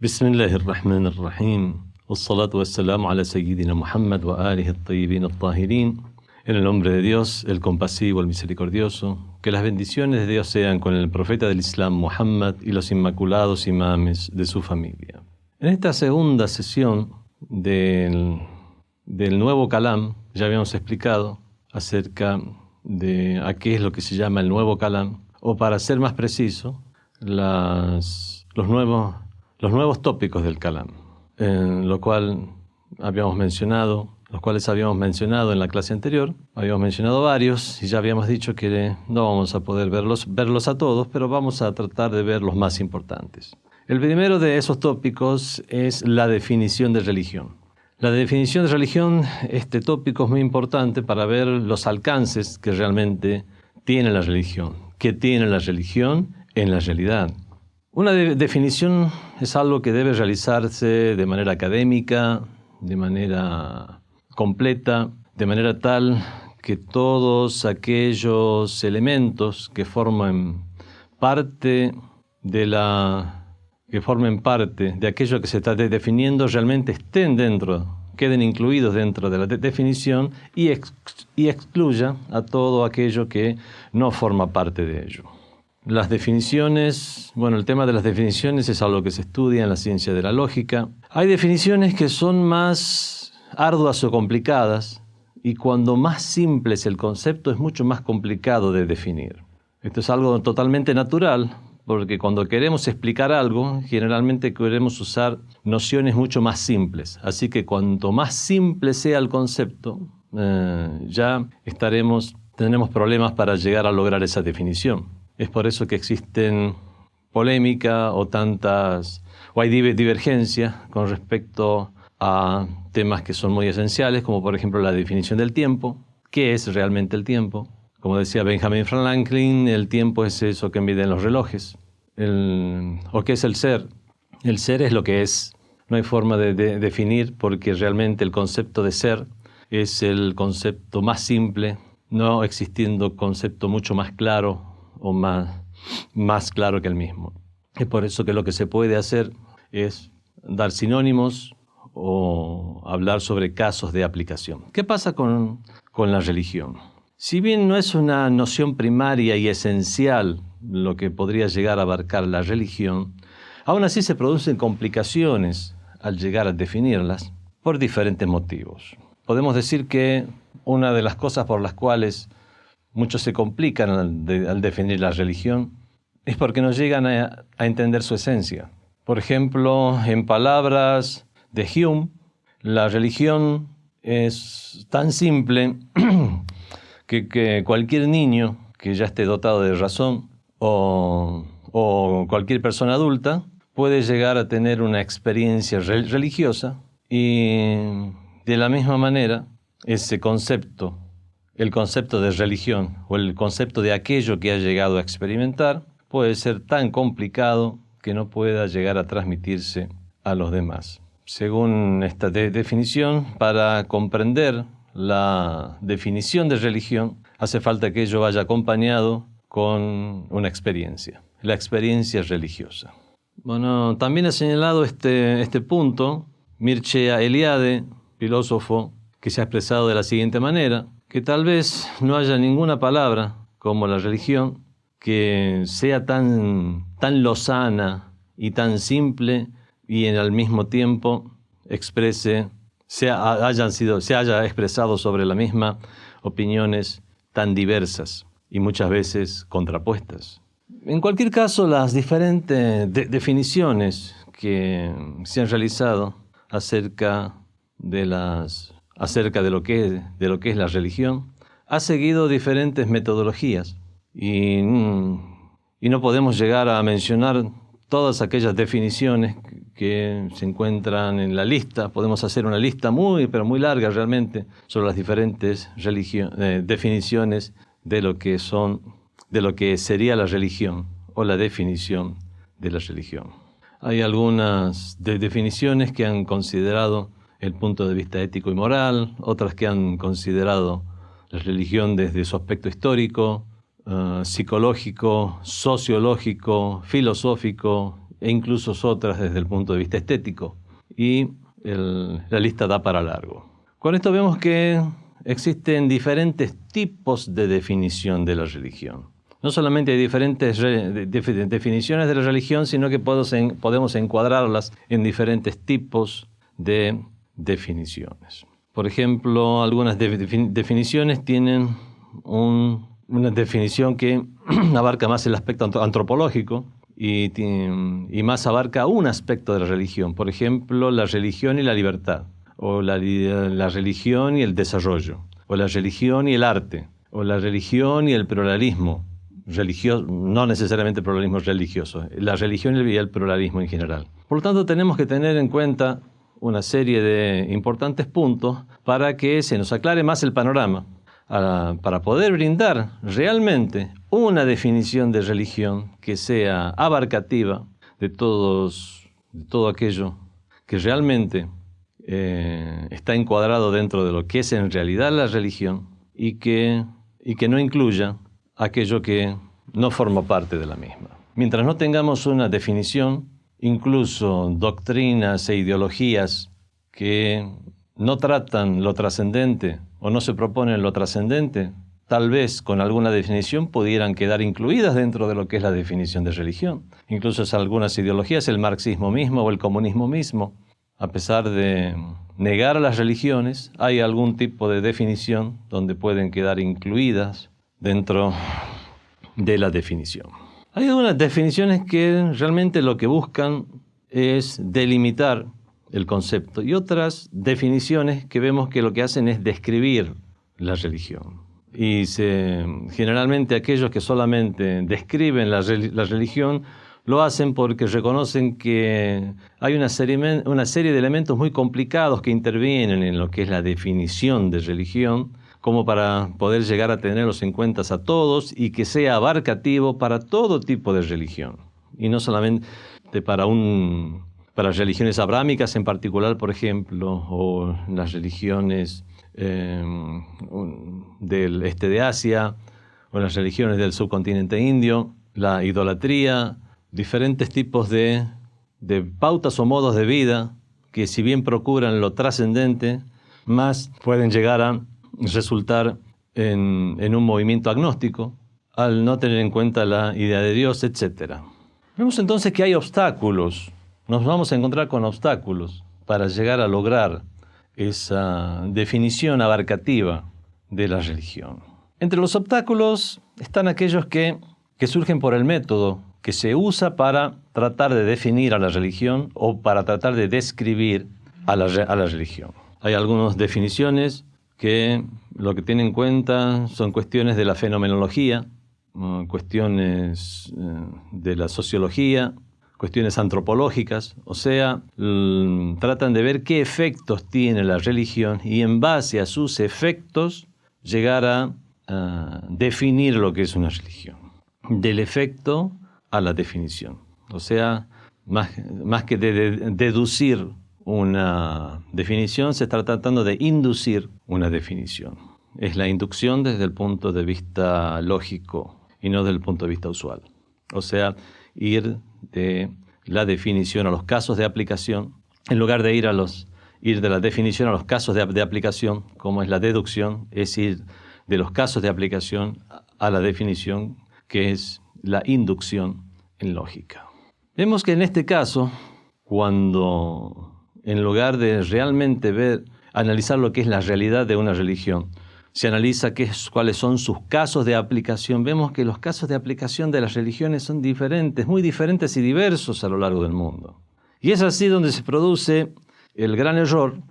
بسم الله الرحمن الرحيم والصلاة والسلام على سيدنا Muhammad وآله الطيبين الطاهرين. En el nombre de Dios, el compasivo, el misericordioso, que las bendiciones de Dios sean con el profeta del Islam Muhammad y los inmaculados imames de su familia. En esta segunda sesión del nuevo Kalam, ya habíamos explicado acerca de a qué es lo que se llama el nuevo Kalam, o para ser más preciso, los nuevos tópicos del Kalam, los cuales habíamos mencionado en la clase anterior. Habíamos mencionado varios y ya habíamos dicho que no vamos a poder verlos a todos, pero vamos a tratar de ver los más importantes. El primero de esos tópicos es la definición de religión. La definición de religión, este tópico es muy importante para ver los alcances que realmente tiene la religión, que tiene la religión en la realidad. Una definición es algo que debe realizarse de manera académica, de manera completa, de manera tal que todos aquellos elementos que formen parte de aquello que se está definiendo realmente queden incluidos dentro de la definición y excluya a todo aquello que no forma parte de ello. Las definiciones, el tema de las definiciones es algo que se estudia en la ciencia de la lógica. Hay definiciones que son más arduas o complicadas, y cuando más simple es el concepto es mucho más complicado de definir. Esto es algo totalmente natural, porque cuando queremos explicar algo, generalmente queremos usar nociones mucho más simples. Así que cuanto más simple sea el concepto, tenemos problemas para llegar a lograr esa definición. Es por eso que existen polémica o hay divergencia con respecto a temas que son muy esenciales, como por ejemplo la definición del tiempo. ¿Qué es realmente el tiempo? Como decía Benjamin Franklin, el tiempo es eso que miden los relojes. ¿O qué es el ser? El ser es lo que es. No hay forma de definir, porque realmente el concepto de ser es el concepto más simple, no existiendo concepto mucho más claro o más claro que el mismo. Es por eso que lo que se puede hacer es dar sinónimos o hablar sobre casos de aplicación. ¿Qué pasa con la religión? Si bien no es una noción primaria y esencial lo que podría llegar a abarcar la religión, aún así se producen complicaciones al llegar a definirlas por diferentes motivos. Podemos decir que una de las cosas por las cuales muchos se complican al definir la religión es porque no llegan a entender su esencia. Por ejemplo, en palabras de Hume, la religión es tan simple que cualquier niño que ya esté dotado de razón o cualquier persona adulta puede llegar a tener una experiencia religiosa, y de la misma manera ese concepto, el concepto de religión o el concepto de aquello que ha llegado a experimentar puede ser tan complicado que no pueda llegar a transmitirse a los demás. Según esta definición, para comprender la definición de religión, hace falta que ello vaya acompañado con una experiencia, la experiencia religiosa. También ha señalado este punto Mircea Eliade, filósofo, que se ha expresado de la siguiente manera: que tal vez no haya ninguna palabra como la religión que sea tan lozana y tan simple y al mismo tiempo se haya expresado sobre la misma opiniones tan diversas y muchas veces contrapuestas. En cualquier caso, las diferentes definiciones que se han realizado acerca de lo que es la religión ha seguido diferentes metodologías, y no podemos llegar a mencionar todas aquellas definiciones que se encuentran en la lista. Podemos hacer una lista pero muy larga realmente sobre las diferentes definiciones de lo que sería la religión o la definición de la religión. Hay algunas definiciones que han considerado el punto de vista ético y moral, otras que han considerado la religión desde su aspecto histórico, psicológico, sociológico, filosófico e incluso otras desde el punto de vista estético. Y la lista da para largo. Con esto vemos que existen diferentes tipos de definición de la religión. No solamente hay diferentes definiciones de la religión, sino que podemos encuadrarlas en diferentes tipos de definiciones. Por ejemplo, algunas definiciones tienen una definición que abarca más el aspecto antropológico y más abarca un aspecto de la religión. Por ejemplo, la religión y la libertad, o la religión y el desarrollo, o la religión y el arte, o la religión y el pluralismo religioso, no necesariamente pluralismo religioso, la religión y el pluralismo en general. Por lo tanto, tenemos que tener en cuenta una serie de importantes puntos para que se nos aclare más el panorama, para poder brindar realmente una definición de religión que sea abarcativa de todo aquello que realmente está encuadrado dentro de lo que es en realidad la religión y que no incluya aquello que no forma parte de la misma. Mientras no tengamos una definición, incluso doctrinas e ideologías que no tratan lo trascendente o no se proponen lo trascendente, tal vez con alguna definición pudieran quedar incluidas dentro de lo que es la definición de religión. Incluso algunas ideologías, el marxismo mismo o el comunismo mismo, a pesar de negar a las religiones, hay algún tipo de definición donde pueden quedar incluidas dentro de la definición. Hay algunas definiciones que realmente lo que buscan es delimitar el concepto y otras definiciones que vemos que lo que hacen es describir la religión. Y generalmente aquellos que solamente describen la religión lo hacen porque reconocen que hay una serie de elementos muy complicados que intervienen en lo que es la definición de religión, como para poder llegar a tenerlos en cuenta a todos y que sea abarcativo para todo tipo de religión. Y no solamente para religiones abrámicas en particular, por ejemplo, o las religiones del este de Asia, o las religiones del subcontinente indio, la idolatría, diferentes tipos de pautas o modos de vida que, si bien procuran lo trascendente, más pueden llegar a resultar en un movimiento agnóstico al no tener en cuenta la idea de Dios, etc. Vemos entonces que hay obstáculos, nos vamos a encontrar con obstáculos para llegar a lograr esa definición abarcativa de la religión. Entre los obstáculos están aquellos que surgen por el método que se usa para tratar de definir a la religión o para tratar de describir a la religión. Hay algunas definiciones que lo que tienen en cuenta son cuestiones de la fenomenología, cuestiones de la sociología, cuestiones antropológicas, o sea, tratan de ver qué efectos tiene la religión y en base a sus efectos llegar a definir lo que es una religión. Del efecto a la definición. O sea, más que de deducir una definición, se está tratando de inducir una definición. Es la inducción desde el punto de vista lógico y no desde el punto de vista usual. O sea, ir de la definición a los casos de aplicación, en lugar de ir de la definición a los casos de aplicación, como es la deducción, es ir de los casos de aplicación a la definición, que es la inducción en lógica. Vemos que en este caso, cuando en lugar de realmente analizar lo que es la realidad de una religión, se analiza cuáles son sus casos de aplicación, vemos que los casos de aplicación de las religiones son diferentes, muy diferentes y diversos a lo largo del mundo. Y es así donde se produce el gran error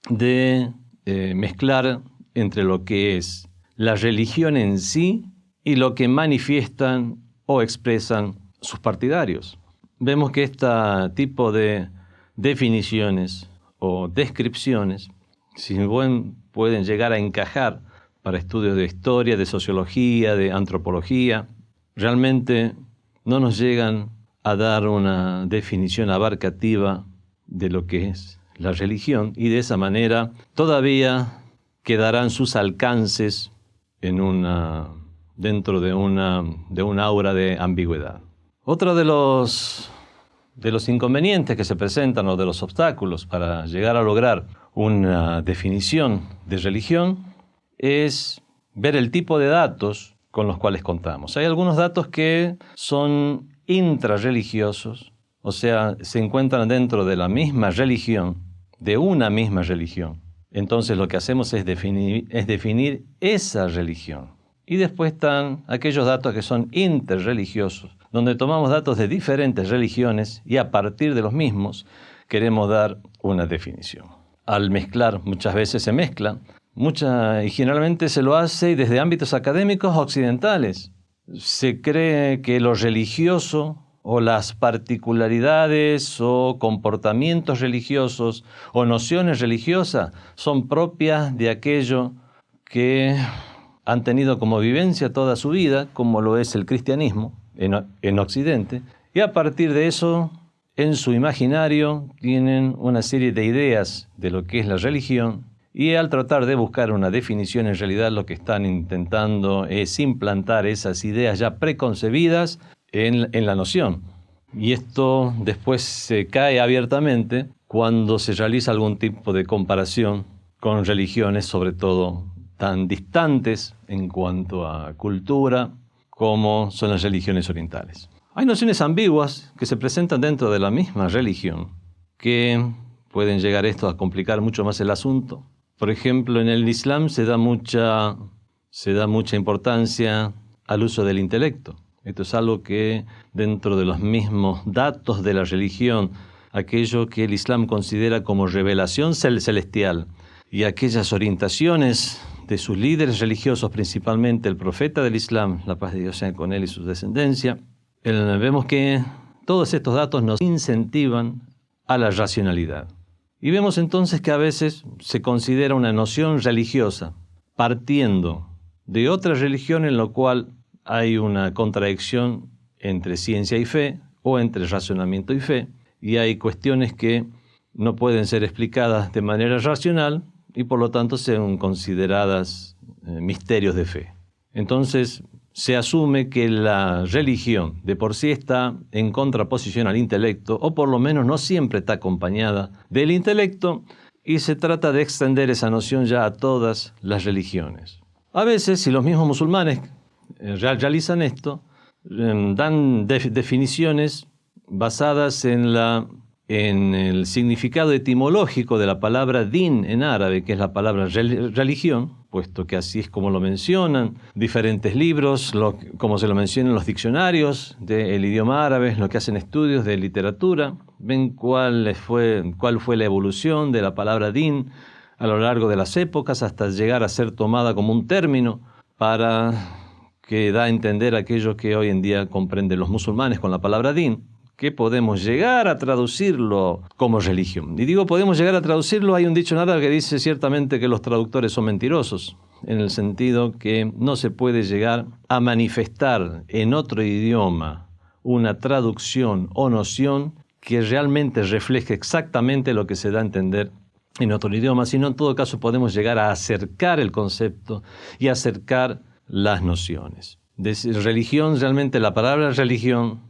de mezclar entre lo que es la religión en sí y lo que manifiestan o expresan sus partidarios. Vemos que este tipo de definiciones o descripciones, si bien pueden llegar a encajar para estudios de historia, de sociología, de antropología, realmente no nos llegan a dar una definición abarcativa de lo que es la religión, y de esa manera todavía quedarán sus alcances dentro de una aura de ambigüedad. Otro de los de los inconvenientes que se presentan o de los obstáculos para llegar a lograr una definición de religión es ver el tipo de datos con los cuales contamos. Hay algunos datos que son intrarreligiosos, o sea, se encuentran dentro de la misma religión, de una misma religión. Entonces lo que hacemos es definir esa religión. Y después están aquellos datos que son interreligiosos, donde tomamos datos de diferentes religiones y a partir de los mismos queremos dar una definición. Al mezclar, muchas veces se mezcla, y generalmente se lo hace desde ámbitos académicos occidentales. Se cree que lo religioso o las particularidades o comportamientos religiosos o nociones religiosas son propias de aquello que han tenido como vivencia toda su vida, como lo es el cristianismo en Occidente, y a partir de eso, en su imaginario, tienen una serie de ideas de lo que es la religión, y al tratar de buscar una definición, en realidad lo que están intentando es implantar esas ideas ya preconcebidas en la noción. Y esto después se cae abiertamente cuando se realiza algún tipo de comparación con religiones, sobre todo tan distantes en cuanto a cultura como son las religiones orientales. Hay nociones ambiguas que se presentan dentro de la misma religión que pueden llegar esto a complicar mucho más el asunto. Por ejemplo, en el Islam se da mucha importancia al uso del intelecto. Esto es algo que dentro de los mismos datos de la religión, aquello que el Islam considera como revelación celestial y aquellas orientaciones de sus líderes religiosos, principalmente el profeta del Islam, la paz de Dios sea con él y su descendencia, vemos que todos estos datos nos incentivan a la racionalidad. Y vemos entonces que a veces se considera una noción religiosa partiendo de otra religión en la cual hay una contradicción entre ciencia y fe o entre razonamiento y fe, y hay cuestiones que no pueden ser explicadas de manera racional y por lo tanto son consideradas misterios de fe. Entonces se asume que la religión de por sí está en contraposición al intelecto, o por lo menos no siempre está acompañada del intelecto, y se trata de extender esa noción ya a todas las religiones. A veces, si los mismos musulmanes realizan esto, dan definiciones basadas en el significado etimológico de la palabra din en árabe, que es la palabra religión, puesto que así es como lo mencionan diferentes libros, como se lo mencionan los diccionarios del idioma árabe, los que hacen estudios de literatura, ven cuál fue la evolución de la palabra din a lo largo de las épocas hasta llegar a ser tomada como un término que da a entender aquello que hoy en día comprenden los musulmanes con la palabra din, que podemos llegar a traducirlo como religión. Y digo podemos llegar a traducirlo, hay un dicho en árabe que dice ciertamente que los traductores son mentirosos, en el sentido que no se puede llegar a manifestar en otro idioma una traducción o noción que realmente refleje exactamente lo que se da a entender en otro idioma, sino en todo caso podemos llegar a acercar el concepto y acercar las nociones. De religión, realmente la palabra religión,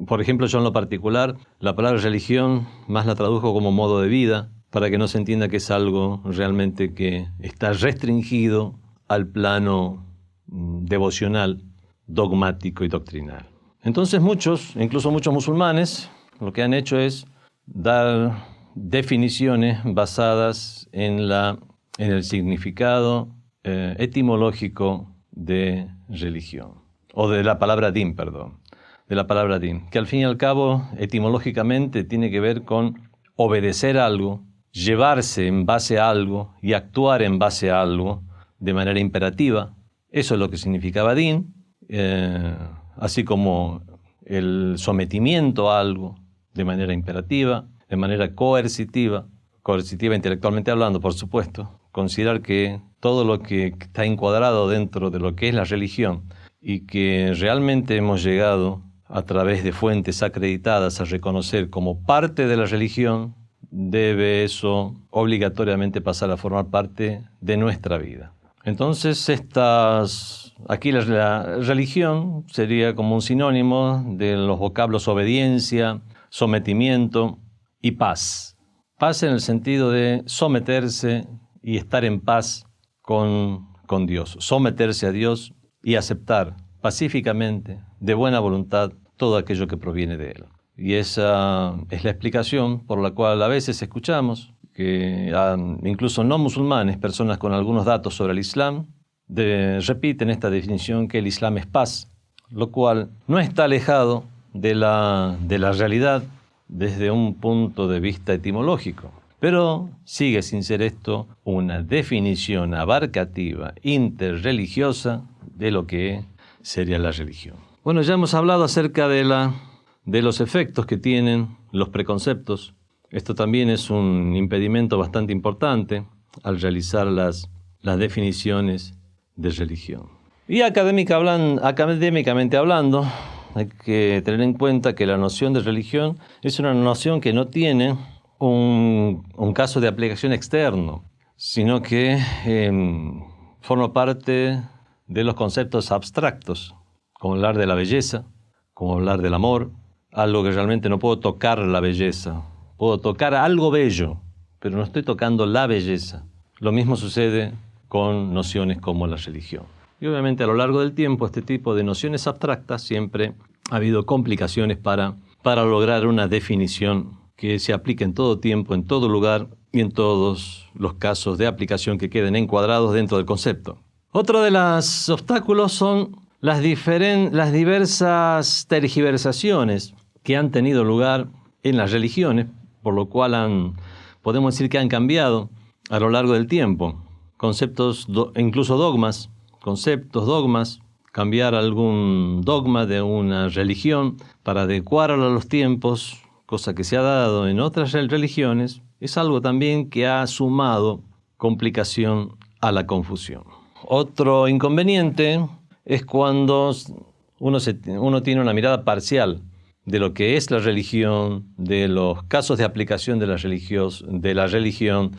por ejemplo, yo en lo particular, la palabra religión más la traduzco como modo de vida, para que no se entienda que es algo realmente que está restringido al plano devocional, dogmático y doctrinal. Entonces incluso muchos musulmanes, lo que han hecho es dar definiciones basadas en el significado etimológico de religión, o de la palabra din, que al fin y al cabo etimológicamente tiene que ver con obedecer algo, llevarse en base a algo y actuar en base a algo de manera imperativa. Eso es lo que significaba din, así como el sometimiento a algo de manera imperativa, de manera coercitiva intelectualmente hablando, por supuesto. Considerar que todo lo que está encuadrado dentro de lo que es la religión y que realmente hemos llegado a través de fuentes acreditadas a reconocer como parte de la religión, debe eso obligatoriamente pasar a formar parte de nuestra vida. Entonces, aquí la religión sería como un sinónimo de los vocablos obediencia, sometimiento y paz. Paz en el sentido de someterse y estar en paz con Dios. Someterse a Dios y aceptar pacíficamente, de buena voluntad, todo aquello que proviene de Él. Y esa es la explicación por la cual a veces escuchamos que incluso no musulmanes, personas con algunos datos sobre el Islam, repiten esta definición que el Islam es paz, lo cual no está alejado de la realidad desde un punto de vista etimológico. Pero sigue sin ser esto una definición abarcativa, interreligiosa, de lo que sería la religión. Bueno, ya hemos hablado acerca de los efectos que tienen los preconceptos. Esto también es un impedimento bastante importante al realizar las definiciones de religión. Y académicamente hablando, hay que tener en cuenta que la noción de religión es una noción que no tiene un caso de aplicación externo, sino que forma parte de los conceptos abstractos, como hablar de la belleza, como hablar del amor, algo que realmente no puedo tocar la belleza. Puedo tocar algo bello, pero no estoy tocando la belleza. Lo mismo sucede con nociones como la religión. Y obviamente a lo largo del tiempo este tipo de nociones abstractas siempre ha habido complicaciones para lograr una definición que se aplique en todo tiempo, en todo lugar y en todos los casos de aplicación que queden encuadrados dentro del concepto. Otro de los obstáculos son las diversas tergiversaciones que han tenido lugar en las religiones, por lo cual podemos decir que han cambiado a lo largo del tiempo. Conceptos, incluso dogmas, cambiar algún dogma de una religión para adecuarlo a los tiempos, cosa que se ha dado en otras religiones, es algo también que ha sumado complicación a la confusión. Otro inconveniente es cuando uno tiene una mirada parcial de lo que es la religión, de los casos de aplicación de la religión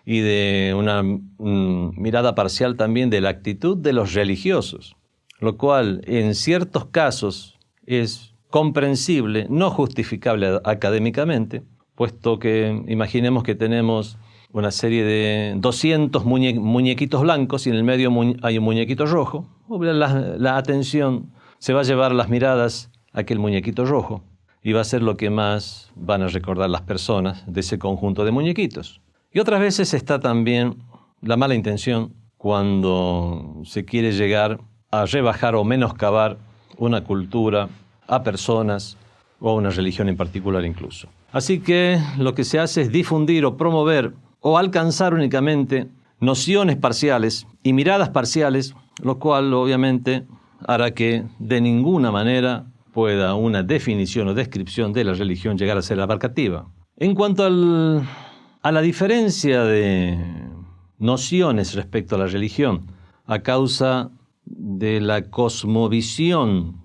y de una mirada parcial también de la actitud de los religiosos, lo cual en ciertos casos es comprensible, no justificable académicamente, puesto que imaginemos que tenemos una serie de 200 muñequitos blancos y en el medio hay un muñequito rojo. La atención se va a llevar las miradas a aquel muñequito rojo y va a ser lo que más van a recordar las personas de ese conjunto de muñequitos. Y otras veces está también la mala intención cuando se quiere llegar a rebajar o menoscabar una cultura, a personas o a una religión en particular incluso. Así que lo que se hace es difundir o promover o alcanzar únicamente nociones parciales y miradas parciales, lo cual obviamente hará que de ninguna manera pueda una definición o descripción de la religión llegar a ser abarcativa. En cuanto a la diferencia de nociones respecto a la religión, a causa de la cosmovisión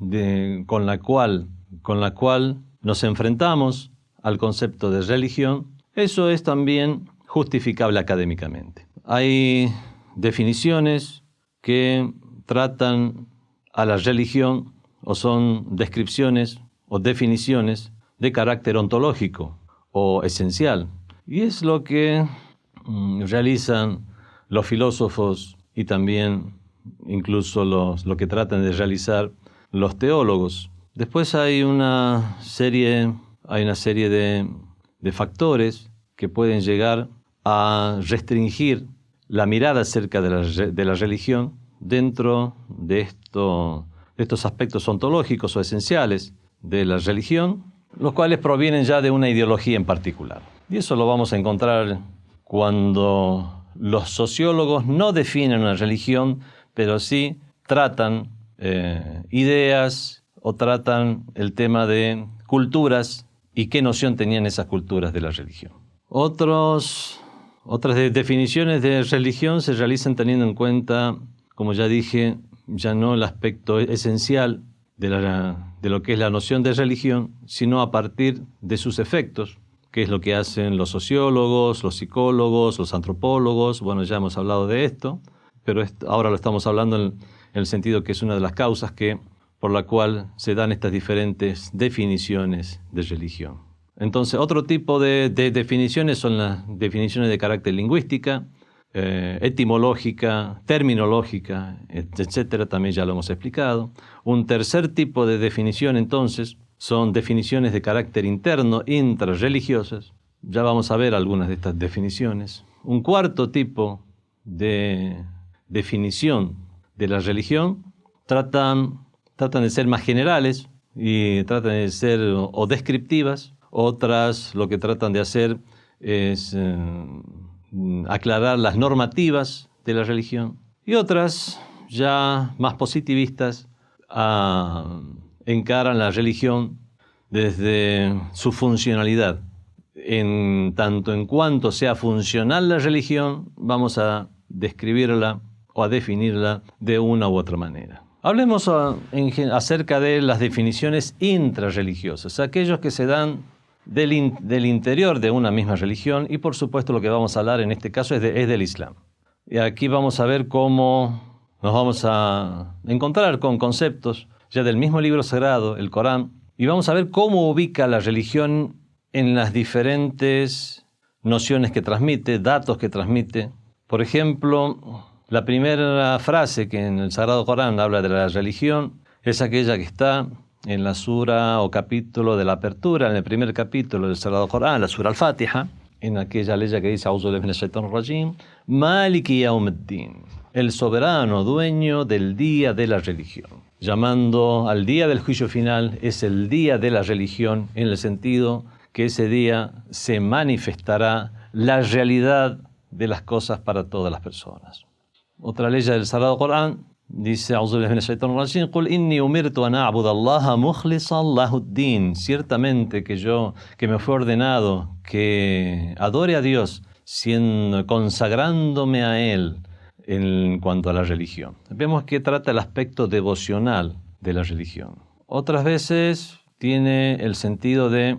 con la cual nos enfrentamos al concepto de religión, eso es también justificable académicamente. Hay definiciones que tratan a la religión o son descripciones o definiciones de carácter ontológico o esencial. Y es lo que realizan los filósofos y también incluso lo que tratan de realizar los teólogos. Después hay una serie de factores que pueden llegar a restringir la mirada acerca de la religión dentro de estos aspectos ontológicos o esenciales de la religión, los cuales provienen ya de una ideología en particular. Y eso lo vamos a encontrar cuando los sociólogos no definen una religión, pero sí tratan ideas o tratan el tema de culturas y qué noción tenían esas culturas de la religión. Otras definiciones de religión se realizan teniendo en cuenta, como ya dije, ya no el aspecto esencial de lo que es la noción de religión, sino a partir de sus efectos, que es lo que hacen los sociólogos, los psicólogos, los antropólogos. Bueno, ya hemos hablado de esto, pero ahora lo estamos hablando en el sentido que es una de las causas por la cual se dan estas diferentes definiciones de religión. Entonces, otro tipo de definiciones son las definiciones de carácter lingüística, etimológica, terminológica, etcétera, también ya lo hemos explicado. Un tercer tipo de definición, entonces, son definiciones de carácter interno, intrarreligiosas. Ya vamos a ver algunas de estas definiciones. Un cuarto tipo de definición de la religión tratan de ser más generales y tratan de ser o descriptivas. Otras lo que tratan de hacer es aclarar las normativas de la religión. Y otras, ya más positivistas, encaran la religión desde su funcionalidad. En tanto en cuanto sea funcional la religión, vamos a describirla o a definirla de una u otra manera. Hablemos acerca de las definiciones intrarreligiosas, aquellos que se dan del interior de una misma religión, y por supuesto lo que vamos a hablar en este caso es del Islam. Y aquí vamos a ver cómo nos vamos a encontrar con conceptos ya del mismo libro sagrado, el Corán, y vamos a ver cómo ubica la religión en las diferentes nociones que transmite, datos que transmite. Por ejemplo, la primera frase que en el Sagrado Corán habla de la religión es aquella que está en la sura o capítulo de la apertura, en el primer capítulo del Sagrado Corán, la sura Al-Fatiha, en aquella ley que dice A'udhu billahi minash shaitanir rajim, Maliki yawmiddin, el soberano dueño del día de la religión. Llamando al día del juicio final, es el día de la religión en el sentido que ese día se manifestará la realidad de las cosas para todas las personas. Otra ley del Sagrado Corán dice, Qul inni umirtu an a'buda Allaha mukhlisan lahuddin. Ciertamente que me fue ordenado que adore a Dios consagrándome a Él en cuanto a la religión. Vemos que trata el aspecto devocional de la religión. Otras veces tiene el sentido de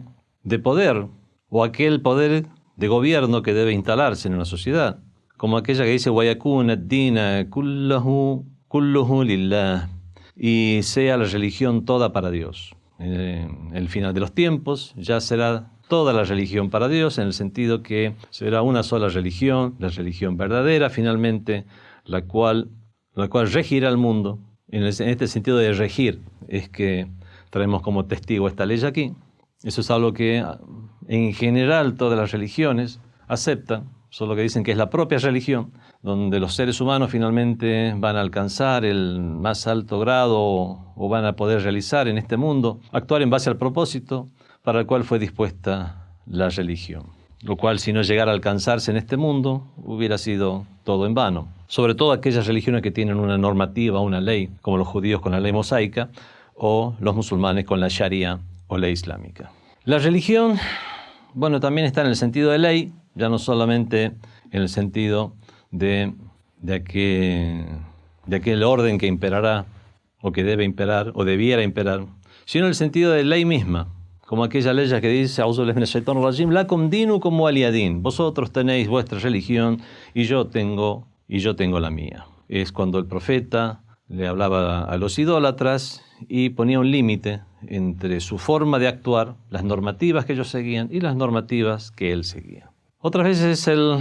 poder, o aquel poder de gobierno que debe instalarse en una sociedad, como aquella que dice وَيَكُونَ الدِّينَ كُلُّهُ لِلَّهِ, y sea la religión toda para Dios. En el final de los tiempos ya será toda la religión para Dios, en el sentido que será una sola religión, la religión verdadera, finalmente, la cual regirá el mundo. En este sentido de regir es que traemos como testigo esta ley aquí. Eso es algo que en general todas las religiones aceptan, solo que dicen que es la propia religión, donde los seres humanos finalmente van a alcanzar el más alto grado o van a poder realizar en este mundo, actuar en base al propósito para el cual fue dispuesta la religión. Lo cual, si no llegara a alcanzarse en este mundo, hubiera sido todo en vano. Sobre todo aquellas religiones que tienen una normativa, una ley, como los judíos con la ley mosaica, o los musulmanes con la sharia o ley islámica. La religión, también está en el sentido de ley, ya no solamente en el sentido de aquel orden que imperará, o que debe imperar, o debiera imperar, sino en el sentido de ley misma, como aquella ley que dice A'udhu billahi minash shaitanir rajim, lakum dinukum waliya din, vosotros tenéis vuestra religión y yo tengo la mía. Es cuando el profeta le hablaba a los idólatras y ponía un límite entre su forma de actuar, las normativas que ellos seguían y las normativas que él seguía. Otras veces el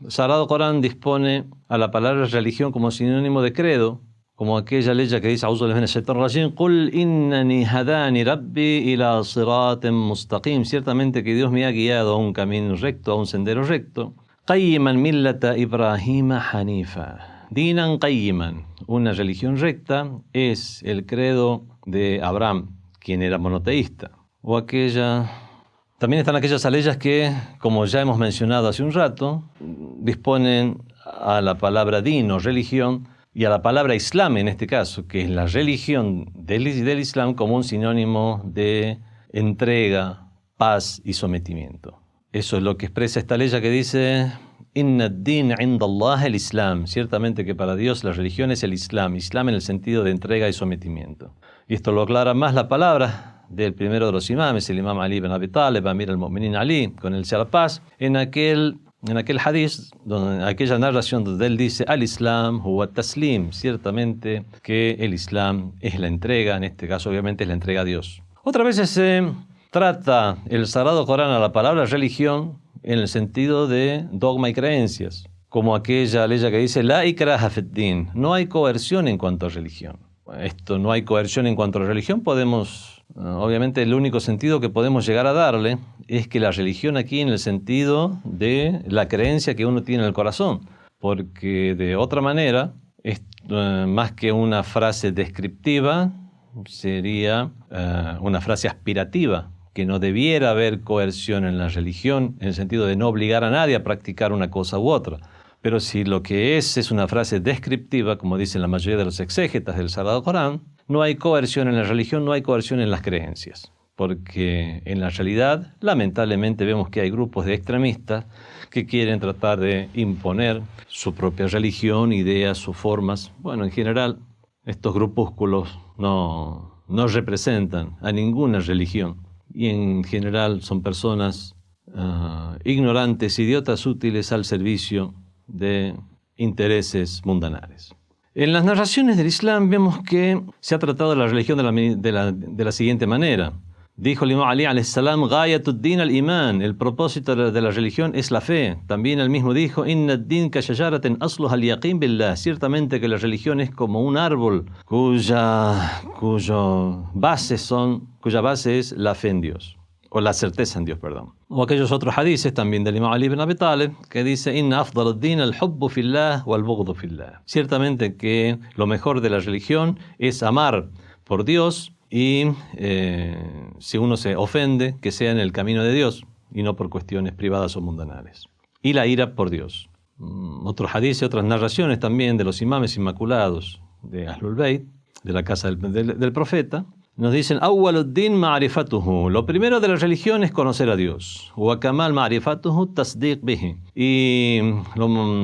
Sagrado Corán dispone a la palabra religión como sinónimo de credo, como aquella ley que dice A'udhu billahi minash shaitanir rajim, Qul innani hadani rabbi ila siratin mustaqim, ciertamente que Dios me ha guiado a un camino recto, a un sendero recto, qayyiman millata Ibrahima hanifa, dinan qayyiman, una religión recta es el credo de Abraham, quien era monoteísta, o también están aquellas leyes que, como ya hemos mencionado hace un rato, disponen a la palabra din o religión y a la palabra islam en este caso, que es la religión del islam como un sinónimo de entrega, paz y sometimiento. Eso es lo que expresa esta ley que dice Inna ad-din 'inda Allah el Islam. Ciertamente que para Dios la religión es el Islam en el sentido de entrega y sometimiento. Y esto lo aclara más la palabra del primero de los imames, el imam Ali ibn Abi Talib, Amir al-Mu'minin Ali, con el sea la paz, en aquel hadith, aquella narración donde él dice al-Islam huwa taslim, ciertamente que el Islam es la entrega, en este caso obviamente es la entrega a Dios. Otras veces trata el Sagrado Corán a la palabra religión en el sentido de dogma y creencias, como aquella ley que dice La ikraha fid-din, no hay coerción en cuanto a religión. Esto, no hay coerción en cuanto a religión, obviamente el único sentido que podemos llegar a darle es que la religión aquí en el sentido de la creencia que uno tiene en el corazón, porque de otra manera, más que una frase descriptiva, sería una frase aspirativa, que no debiera haber coerción en la religión, en el sentido de no obligar a nadie a practicar una cosa u otra. Pero si lo que es una frase descriptiva, como dicen la mayoría de los exégetas del Sagrado Corán, no hay coerción en la religión, no hay coerción en las creencias. Porque en la realidad, lamentablemente, vemos que hay grupos de extremistas que quieren tratar de imponer su propia religión, ideas o formas. Bueno, en general, estos grupúsculos no representan a ninguna religión. Y en general son personas ignorantes, idiotas útiles al servicio de intereses mundanales. En las narraciones del Islam vemos que se ha tratado la religión de la siguiente manera. Dijo el Imam Ali alayhi salam, Ghayatuddin al-Iman, el propósito de la religión es la fe. También él mismo dijo, Inna ad-din ka shajaratin asluha al-yaqin billah. Ciertamente que la religión es como un árbol cuya base es la fe en Dios, o la certeza en Dios, perdón. O aquellos otros hadices también del Imam Ali ibn Abi Talib, que dice, Inna afdal ad-din al-hubbu fillah wal-bughdu fillah. Ciertamente que lo mejor de la religión es amar por Dios, y si uno se ofende, que sea en el camino de Dios y no por cuestiones privadas o mundanales. Y la ira por Dios. Otros hadices, otras narraciones también de los imames inmaculados de Ahlul Bayt, de la casa del profeta, nos dicen, Awwaluddin ma'rifatuhu. Lo primero de la religión es conocer a Dios. Wa kamal ma'rifatuhu tasdiq bihi. Y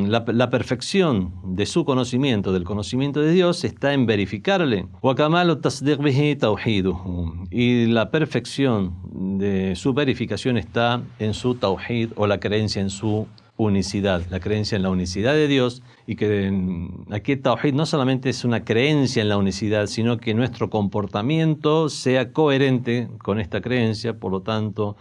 la perfección de su conocimiento, del conocimiento de Dios, está en verificarle. Wa kamal tasdiq bihi tawhiduhu. Y la perfección de su verificación está en su tawhid, o la creencia en su unicidad, la creencia en la unicidad de Dios, y que aquí Tawhid no solamente es una creencia en la unicidad, sino que nuestro comportamiento sea coherente con esta creencia, por lo tanto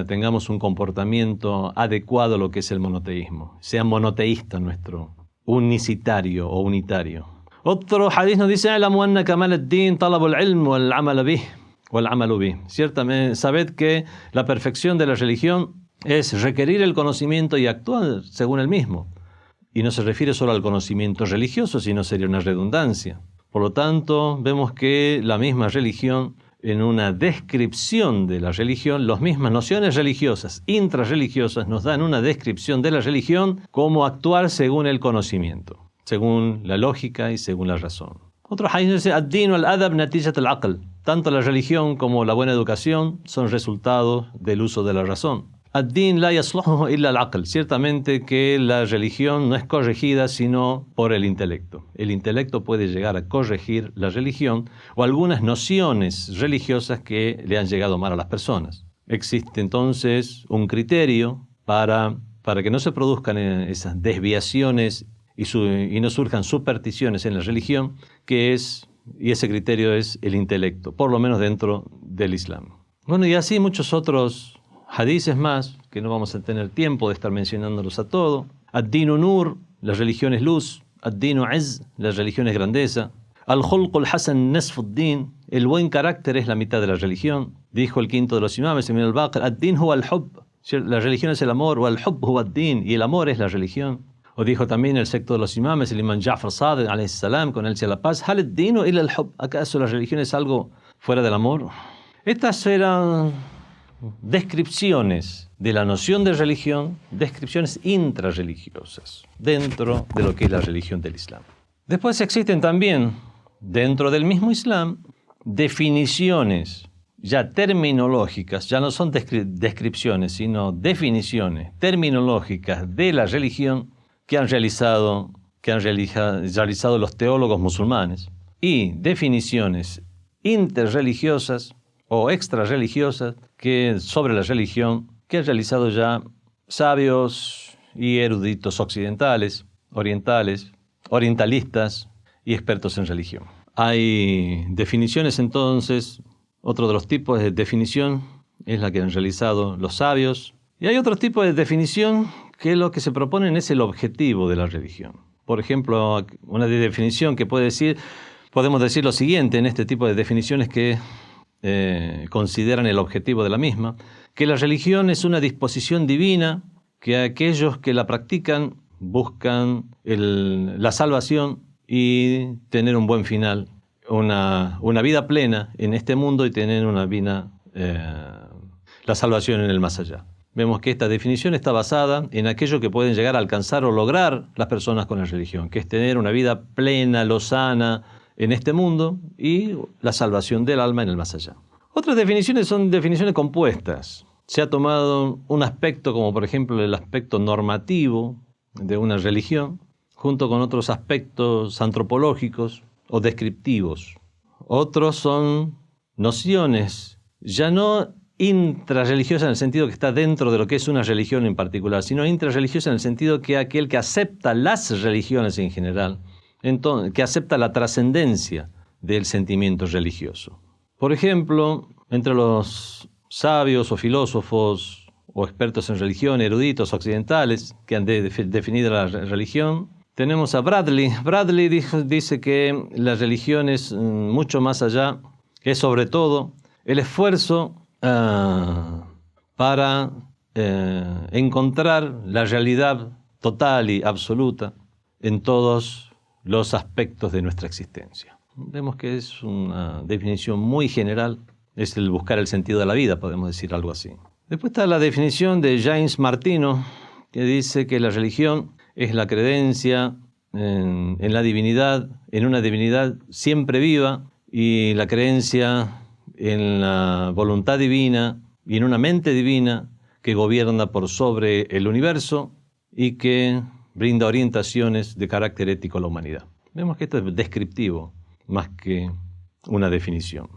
tengamos un comportamiento adecuado a lo que es el monoteísmo, sea monoteísta nuestro, unicitario o unitario. Otro hadith nos dice, "A'lamu anna kamal ad-din talabu al-ilm wal-amal bih". Ciertamente, sabed que la perfección de la religión es requerir el conocimiento y actuar según el mismo. Y no se refiere solo al conocimiento religioso, sino sería una redundancia. Por lo tanto, vemos que la misma religión, en una descripción de la religión, las mismas nociones religiosas, intrarreligiosas, nos dan una descripción de la religión, cómo actuar según el conocimiento, según la lógica y según la razón. Otro hadith dice, ad-din wal-adab natijat al-aql. Tanto la religión como la buena educación son resultados del uso de la razón. Ad-din la yasluhu illa al-aql. Ciertamente que la religión no es corregida sino por el intelecto. El intelecto puede llegar a corregir la religión o algunas nociones religiosas que le han llegado mal a las personas. Existe entonces un criterio para que no se produzcan esas desviaciones y no surjan supersticiones en la religión, y ese criterio es el intelecto, por lo menos dentro del Islam. Bueno, y así muchos otros hadices más, que no vamos a tener tiempo de estar mencionándolos a todos. Ad-dinu nur, la religión es luz. Ad-dinu izz, la religión es grandeza. Al-khulqul hasan nasfuddin, el buen carácter es la mitad de la religión. Dijo el quinto de los imames, Ibn al-Baqir, ad-din huwa al-hubb, la religión es el amor, wa al-hubb huwa ad-din, y el amor es la religión. O dijo también el sexto de los imames, el imam Ja'far Sadiq, alayhi salam, con él sea la paz, hal ad-dinu illa al-hubb, ¿acaso la religión es algo fuera del amor? Estas eran descripciones de la noción de religión, descripciones intrarreligiosas dentro de lo que es la religión del Islam. Después existen también, dentro del mismo Islam, definiciones ya terminológicas, ya no son descripciones, sino definiciones terminológicas de la religión que han realizado los teólogos musulmanes, y definiciones interreligiosas o extrarreligiosas sobre la religión que han realizado ya sabios y eruditos occidentales, orientalistas y expertos en religión. Hay definiciones entonces Otro de los tipos de definición es la que han realizado los sabios. Y hay otro tipo de definición que lo que se proponen es el objetivo de la religión. Por ejemplo, una definición que podemos decir lo siguiente en este tipo de definiciones que consideran el objetivo de la misma, que la religión es una disposición divina que aquellos que la practican buscan la salvación y tener un buen final, una vida plena en este mundo y tener la salvación en el más allá. Vemos que esta definición está basada en aquello que pueden llegar a alcanzar o lograr las personas con la religión, que es tener una vida plena, lozana en este mundo y la salvación del alma en el más allá. Otras definiciones son definiciones compuestas. Se ha tomado un aspecto como por ejemplo el aspecto normativo de una religión, junto con otros aspectos antropológicos o descriptivos. Otros son nociones, ya no intrarreligiosa en el sentido que está dentro de lo que es una religión en particular, sino intrarreligiosa en el sentido que aquel que acepta las religiones en general, que acepta la trascendencia del sentimiento religioso. Por ejemplo, entre los sabios o filósofos o expertos en religión, eruditos occidentales que han definido la religión, tenemos a Bradley. Bradley dice que la religión es mucho más allá, que es sobre todo el esfuerzo para encontrar la realidad total y absoluta en todos los aspectos de nuestra existencia. Vemos que es una definición muy general, es el buscar el sentido de la vida, podemos decir algo así. Después está la definición de James Martino, que dice que la religión es la creencia en la divinidad, en una divinidad siempre viva, y la creencia en la voluntad divina y en una mente divina que gobierna por sobre el universo y que brinda orientaciones de carácter ético a la humanidad. Vemos que esto es descriptivo más que una definición.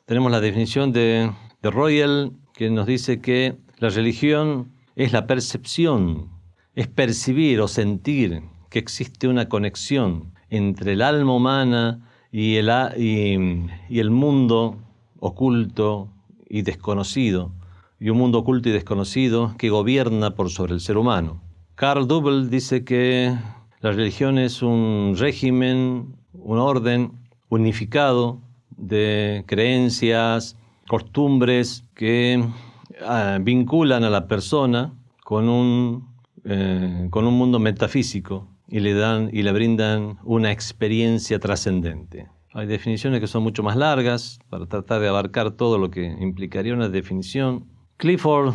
Tenemos la definición de Royal, que nos dice que la religión es la percepción, es percibir o sentir que existe una conexión entre el alma humana y el mundo oculto y desconocido, y un mundo oculto y desconocido que gobierna por sobre el ser humano. Carl Dubel dice que la religión es un régimen, un orden unificado de creencias, costumbres que vinculan a la persona con un mundo metafísico y le brindan una experiencia trascendente. Hay definiciones que son mucho más largas para tratar de abarcar todo lo que implicaría una definición. Clifford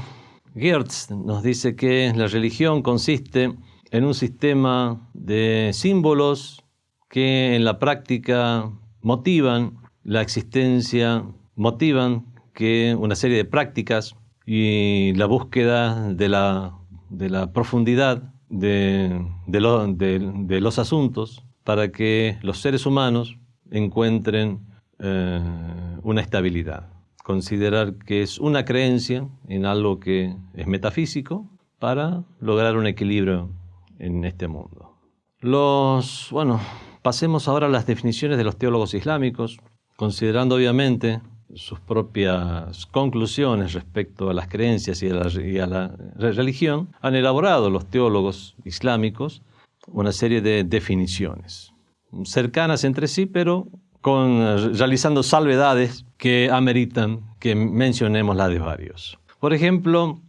Geertz nos dice que la religión consiste en un sistema de símbolos que en la práctica motivan la existencia, motivan que una serie de prácticas y la búsqueda de la profundidad de los asuntos para que los seres humanos encuentren una estabilidad. Considerar que es una creencia en algo que es metafísico para lograr un equilibrio en este mundo. Pasemos ahora a las definiciones de los teólogos islámicos, considerando obviamente sus propias conclusiones respecto a las creencias y a la religión. Han elaborado los teólogos islámicos una serie de definiciones cercanas entre sí, pero realizando salvedades que ameritan que mencionemos la de varios. Por ejemplo,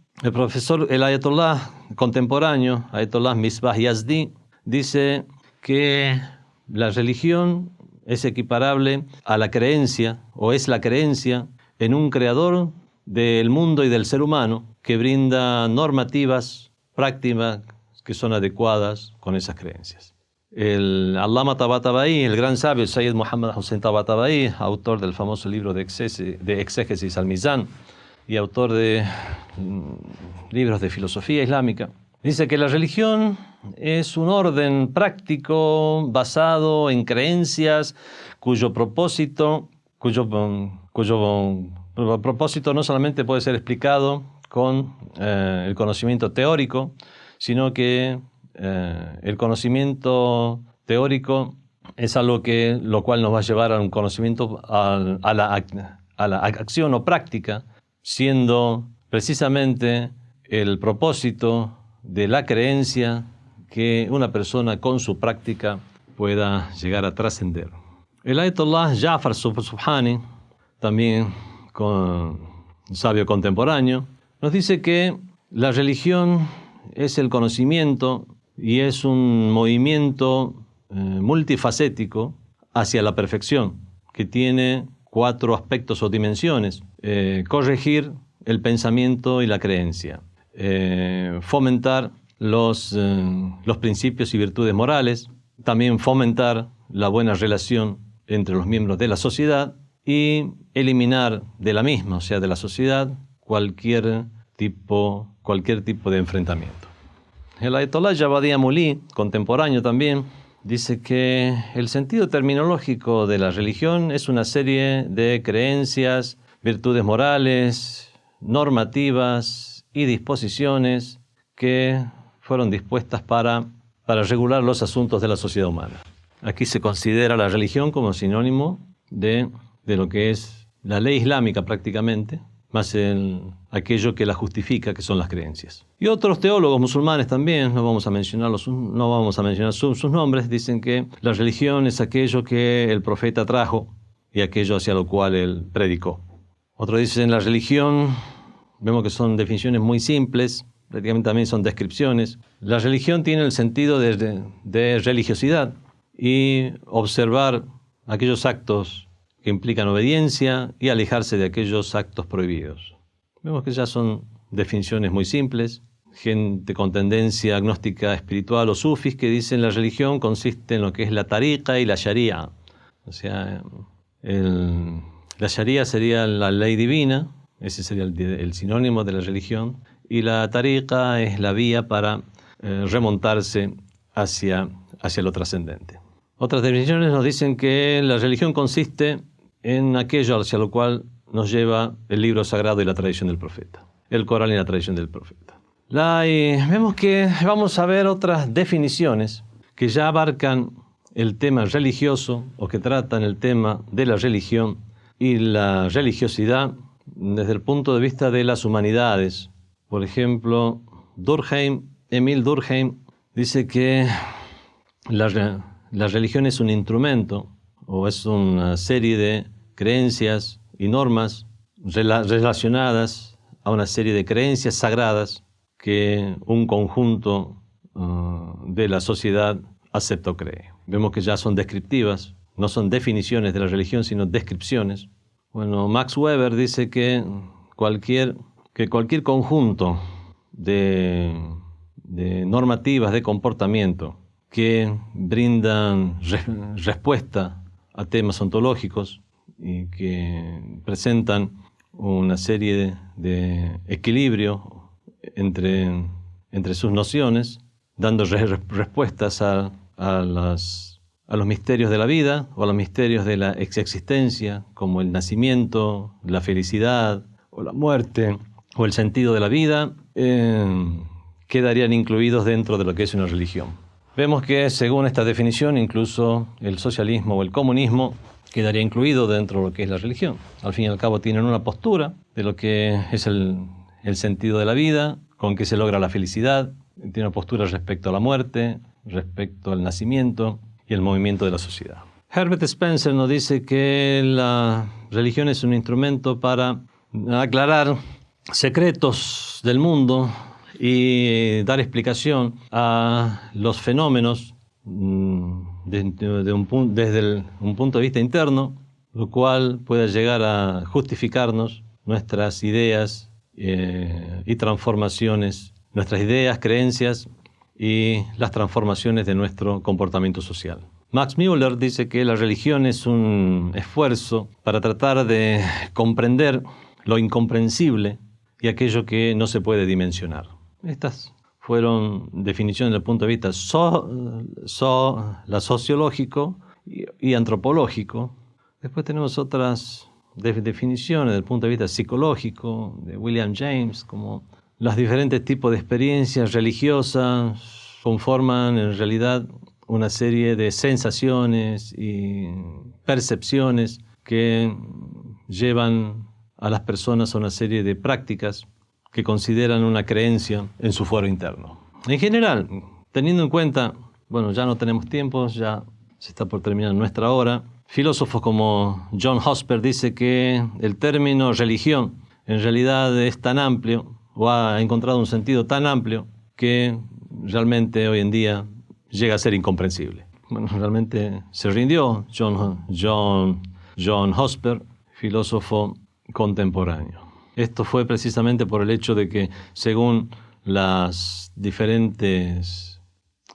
el ayatollah contemporáneo, Ayatollah Misbah Yazdi, dice que la religión es equiparable a la creencia, o es la creencia en un creador del mundo y del ser humano que brinda normativas, prácticas que son adecuadas con esas creencias. El Allama Tabatabai, el gran sabio Sayyid Muhammad Hussein Tabatabai, autor del famoso libro de Exégesis al-Mizan y autor de libros de filosofía islámica, dice que la religión es un orden práctico basado en creencias cuyo propósito no solamente puede ser explicado con el conocimiento teórico, sino que el conocimiento teórico es algo lo cual nos va a llevar a un conocimiento, a la acción o práctica, siendo precisamente el propósito de la creencia que una persona con su práctica pueda llegar a trascender. El Ayatollah Jafar Subhani, también un sabio contemporáneo, nos dice que la religión es el conocimiento y es un movimiento multifacético hacia la perfección, que tiene 4 aspectos o dimensiones: corregir el pensamiento y la creencia, fomentar los principios y virtudes morales, también fomentar la buena relación entre los miembros de la sociedad y eliminar de la misma, o sea, de la sociedad, cualquier tipo de enfrentamiento. El Ayatollah Javadia Muli, contemporáneo también, dice que el sentido terminológico de la religión es una serie de creencias, virtudes morales, normativas y disposiciones que fueron dispuestas para regular los asuntos de la sociedad humana. Aquí se considera la religión como sinónimo de lo que es la ley islámica prácticamente, más aquello que la justifica, que son las creencias. Y otros teólogos musulmanes también, no vamos a mencionar sus nombres, dicen que la religión es aquello que el profeta trajo y aquello hacia lo cual él predicó. Otros dicen la religión, vemos que son definiciones muy simples, prácticamente también son descripciones. La religión tiene el sentido de religiosidad y observar aquellos actos que implican obediencia y alejarse de aquellos actos prohibidos. Vemos que ya son definiciones muy simples. Gente con tendencia agnóstica espiritual o sufis que dicen la religión consiste en lo que es la tariqa y la sharia. O sea, la sharia sería la ley divina, ese sería el sinónimo de la religión, y la tariqa es la vía para remontarse hacia lo trascendente. Otras definiciones nos dicen que la religión consiste en aquello hacia lo cual nos lleva el libro sagrado y la tradición del profeta, el Corán y la tradición del profeta. Vemos que vamos a ver otras definiciones que ya abarcan el tema religioso o que tratan el tema de la religión y la religiosidad desde el punto de vista de las humanidades. Por ejemplo, Emil Durkheim dice que la religión es un instrumento o es una serie de creencias y normas relacionadas a una serie de creencias sagradas que un conjunto de la sociedad acepta o cree. Vemos que ya son descriptivas, no son definiciones de la religión, sino descripciones. Bueno, Max Weber dice que cualquier conjunto de normativas de comportamiento que brindan respuesta a temas ontológicos y que presentan una serie de equilibrio entre sus nociones, dando respuestas a los misterios de la vida o a los misterios de la existencia, como el nacimiento, la felicidad o la muerte o el sentido de la vida, quedarían incluidos dentro de lo que es una religión. Vemos que según esta definición, incluso el socialismo o el comunismo quedaría incluido dentro de lo que es la religión. Al fin y al cabo tienen una postura de lo que es el sentido de la vida, con que se logra la felicidad, tiene una postura respecto a la muerte, respecto al nacimiento y el movimiento de la sociedad. Herbert Spencer nos dice que la religión es un instrumento para aclarar secretos del mundo y dar explicación a los fenómenos desde un punto de vista interno, lo cual puede llegar a justificarnos nuestras ideas y transformaciones, nuestras ideas, creencias y las transformaciones de nuestro comportamiento social. Max Müller dice que la religión es un esfuerzo para tratar de comprender lo incomprensible y aquello que no se puede dimensionar. Estas fueron definiciones desde el punto de vista sociológico y antropológico. Después tenemos otras definiciones desde el punto de vista psicológico de William James, como los diferentes tipos de experiencias religiosas conforman en realidad una serie de sensaciones y percepciones que llevan a las personas a una serie de prácticas que consideran una creencia en su fuero interno. En general, teniendo en cuenta, bueno, ya no tenemos tiempo, ya se está por terminar nuestra hora, filósofos como John Hosper dice que el término religión en realidad es tan amplio, o ha encontrado un sentido tan amplio, que realmente hoy en día llega a ser incomprensible. Bueno, realmente se rindió John Hosper, filósofo contemporáneo. Esto fue precisamente por el hecho de que, según las diferentes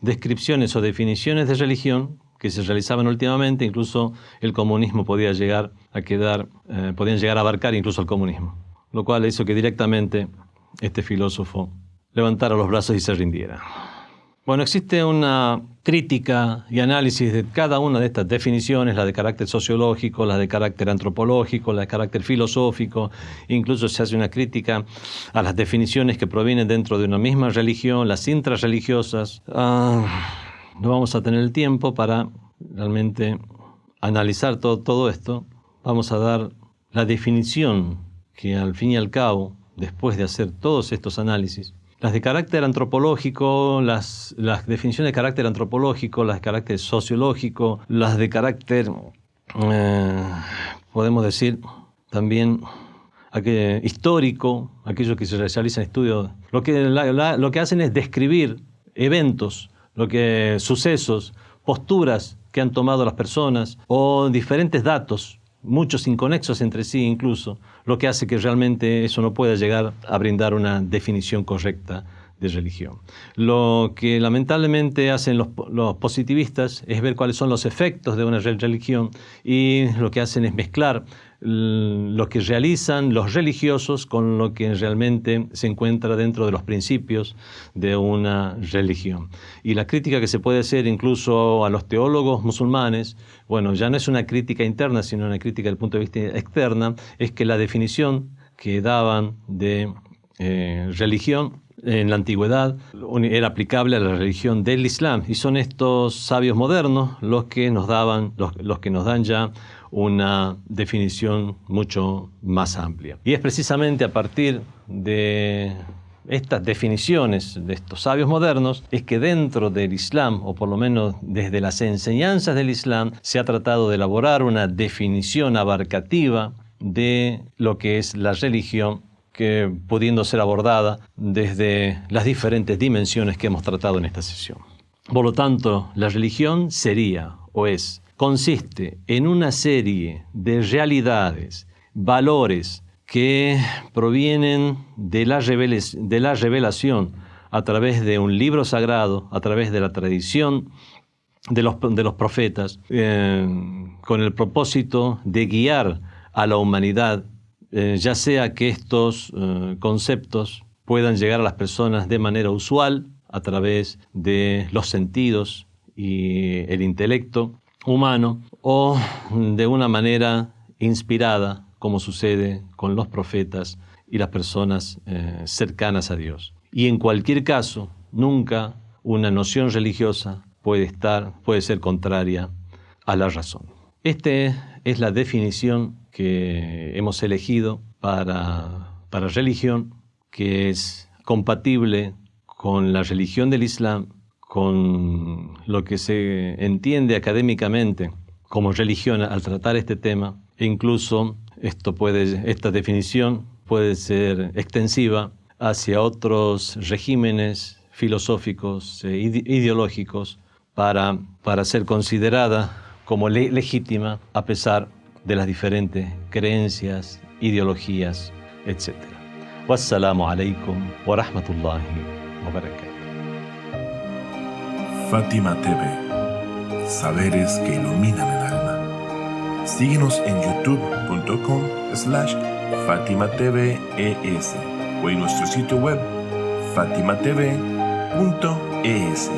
descripciones o definiciones de religión que se realizaban últimamente, incluso el comunismo podían llegar a abarcar incluso el comunismo, lo cual hizo que directamente este filósofo levantara los brazos y se rindiera. Bueno, existe una crítica y análisis de cada una de estas definiciones, la de carácter sociológico, la de carácter antropológico, la de carácter filosófico. Incluso se hace una crítica a las definiciones que provienen dentro de una misma religión, las intrarreligiosas. No vamos a tener el tiempo para realmente analizar todo esto. Vamos a dar la definición que, al fin y al cabo, después de hacer todos estos análisis, las de carácter antropológico, las definiciones de carácter antropológico, las de carácter sociológico, las de carácter, podemos decir, también histórico, aquello que se realiza en estudios, lo que hacen es describir eventos, sucesos, posturas que han tomado las personas o diferentes datos, muchos inconexos entre sí incluso, lo que hace que realmente eso no pueda llegar a brindar una definición correcta de religión. Lo que lamentablemente hacen los positivistas es ver cuáles son los efectos de una religión, y lo que hacen es mezclar lo que realizan los religiosos con lo que realmente se encuentra dentro de los principios de una religión. Y la crítica que se puede hacer incluso a los teólogos musulmanes, bueno, ya no es una crítica interna, sino una crítica desde el punto de vista externa, es que la definición que daban de religión en la antigüedad era aplicable a la religión del Islam, y son estos sabios modernos los que nos dan ya una definición mucho más amplia. Y es precisamente a partir de estas definiciones de estos sabios modernos es que dentro del Islam, o por lo menos desde las enseñanzas del Islam, se ha tratado de elaborar una definición abarcativa de lo que es la religión, que pudiendo ser abordada desde las diferentes dimensiones que hemos tratado en esta sesión. Por lo tanto, la religión consiste en una serie de realidades, valores que provienen de la revelación a través de un libro sagrado, a través de la tradición de los profetas, con el propósito de guiar a la humanidad, ya sea que estos conceptos puedan llegar a las personas de manera usual, a través de los sentidos y el intelecto humano, o de una manera inspirada, como sucede con los profetas y las personas cercanas a Dios. Y en cualquier caso, nunca una noción religiosa puede ser contraria a la razón. Esta es la definición que hemos elegido para religión, que es compatible con la religión del Islam, con lo que se entiende académicamente como religión al tratar este tema, e incluso esta definición puede ser extensiva hacia otros regímenes filosóficos e ideológicos para ser considerada como legítima a pesar de las diferentes creencias, ideologías, etc. Wassalamu alaikum wa rahmatullahi wa barakatuh. Fátima TV, saberes que iluminan el alma. Síguenos en youtube.com/FátimaTVES o en nuestro sitio web fatimatv.es.